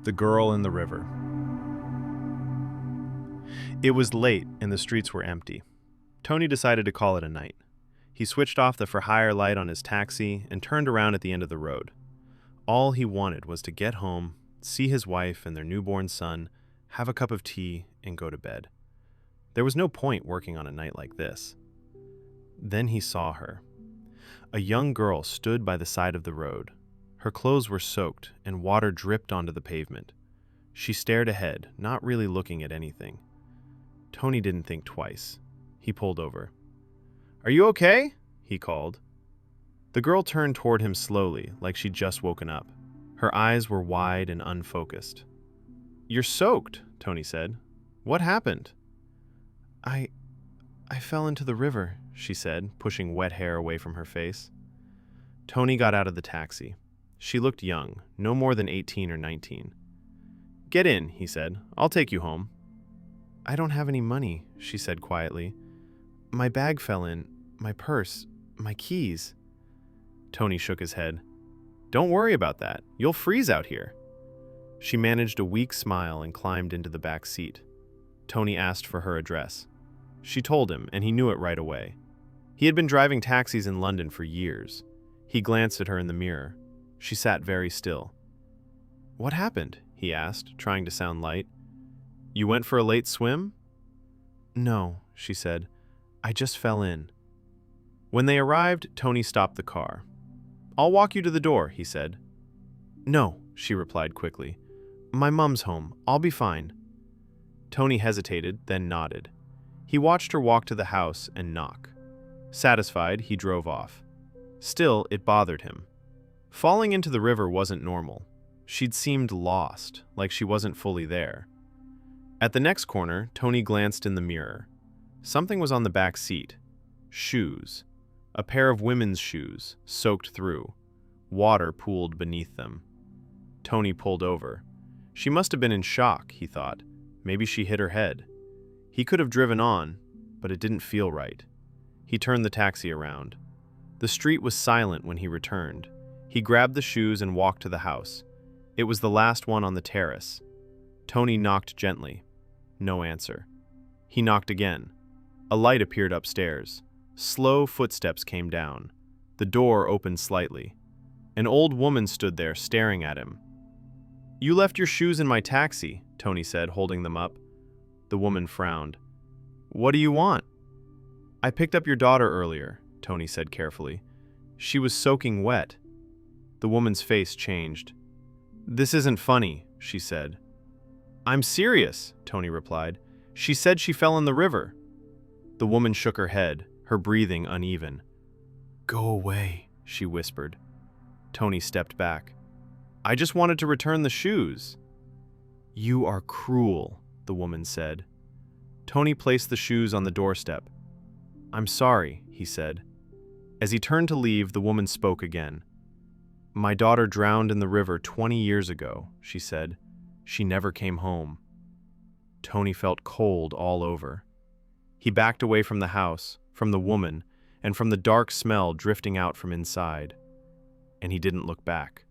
The Girl in the River. It was late and the streets were empty. Tony decided to call it a night. He switched off the for-hire light on his taxi and turned around at the end of the road. All he wanted was to get home, see his wife and their newborn son, have a cup of tea, and go to bed. There was no point working on a night like this. Then he saw her. A young girl stood by the side of the road. Her clothes were soaked and water dripped onto the pavement. She stared ahead, not really looking at anything. Tony didn't think twice. He pulled over. "Are you okay?" he called. The girl turned toward him slowly, like she'd just woken up. Her eyes were wide and unfocused. "You're soaked," Tony said. "What happened?" I fell into the river," she said, pushing wet hair away from her face. Tony got out of the taxi. She looked young, no more than 18 or 19. "Get in," he said. "I'll take you home." "I don't have any money," she said quietly. "My bag fell in, my purse, my keys." Tony shook his head. "Don't worry about that. You'll freeze out here." She managed a weak smile and climbed into the back seat. Tony asked for her address. She told him, and he knew it right away. He had been driving taxis in London for years. He glanced at her in the mirror. She sat very still. "What happened?" he asked, trying to sound light. "You went for a late swim?" "No," she said. "I just fell in." When they arrived, Tony stopped the car. "I'll walk you to the door," he said. "No," she replied quickly. "My mom's home. I'll be fine." Tony hesitated, then nodded. He watched her walk to the house and knock. Satisfied, he drove off. Still, it bothered him. Falling into the river wasn't normal. She'd seemed lost, like she wasn't fully there. At the next corner, Tony glanced in the mirror. Something was on the back seat. Shoes. A pair of women's shoes, soaked through. Water pooled beneath them. Tony pulled over. She must have been in shock, he thought. Maybe she hit her head. He could have driven on, but it didn't feel right. He turned the taxi around. The street was silent when he returned. He grabbed the shoes and walked to the house. It was the last one on the terrace. Tony knocked gently. No answer. He knocked again. A light appeared upstairs. Slow footsteps came down. The door opened slightly. An old woman stood there staring at him. "You left your shoes in my taxi," Tony said, holding them up. The woman frowned. "What do you want?" "I picked up your daughter earlier," Tony said carefully. "She was soaking wet." The woman's face changed. "This isn't funny," she said. "I'm serious," Tony replied. "She said she fell in the river." The woman shook her head, her breathing uneven. "Go away," she whispered. Tony stepped back. "I just wanted to return the shoes." "You are cruel," the woman said. Tony placed the shoes on the doorstep. "I'm sorry," he said. As he turned to leave, the woman spoke again. "My daughter drowned in the river 20 years ago," she said. "She never came home." Tony felt cold all over. He backed away from the house, from the woman, and from the dark smell drifting out from inside. And he didn't look back.